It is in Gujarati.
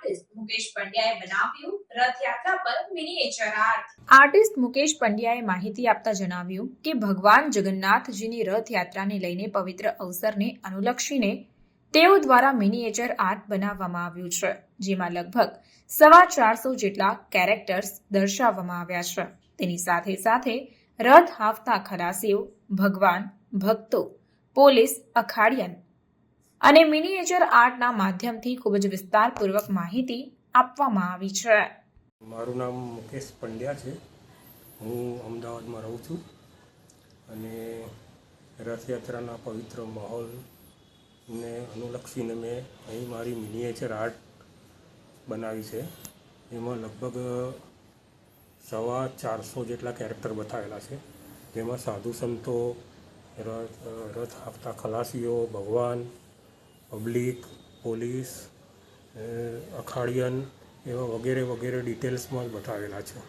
આર્ટિસ્ટ મુકેશ પંડ્યાએ બનાવ્યું રથયાત્રા પર મિનિએચર આર્ટ। આર્ટિસ્ટ મુકેશ પંડ્યાએ માહિતી આપતા જણાવ્યું કે ભગવાન જગન્નાથજીની રથયાત્રાને લઈને પવિત્ર અવસરને અનુલક્ષીને તેઓ દ્વારા મિનિએચર આર્ટ બનાવવામાં આવ્યું છે, જેમાં લગભગ 450 જેટલા કેરેક્ટર્સ દર્શાવવામાં આવ્યા છે। તેની સાથે સાથે રથ હાંકતા ખલાસીઓ, ભગવાન, ભક્તો, પોલીસ, અખાડિયન અને મિનિએચર આર્ટના માધ્યમથી ખૂબ જ વિસ્તારપૂર્વક માહિતી આપવામાં આવી છે। મારું નામ મુકેશ પંડ્યા છે। હું અમદાવાદમાં રહું છું અને રથયાત્રાના પવિત્ર માહોલને અનુલક્ષીને મેં અહીં મારી મિનિએચર આર્ટ બનાવી છે। એમાં લગભગ 450 જેટલા કેરેક્ટર બતાવેલા છે, જેમાં સાધુ સંતો, રથ હાંકતા ખલાસીઓ, ભગવાન, પબ્લિક, પોલીસ, અખાડિયન એવા વગેરે વગેરે ડિટેલ્સમાં બતાવેલા છે।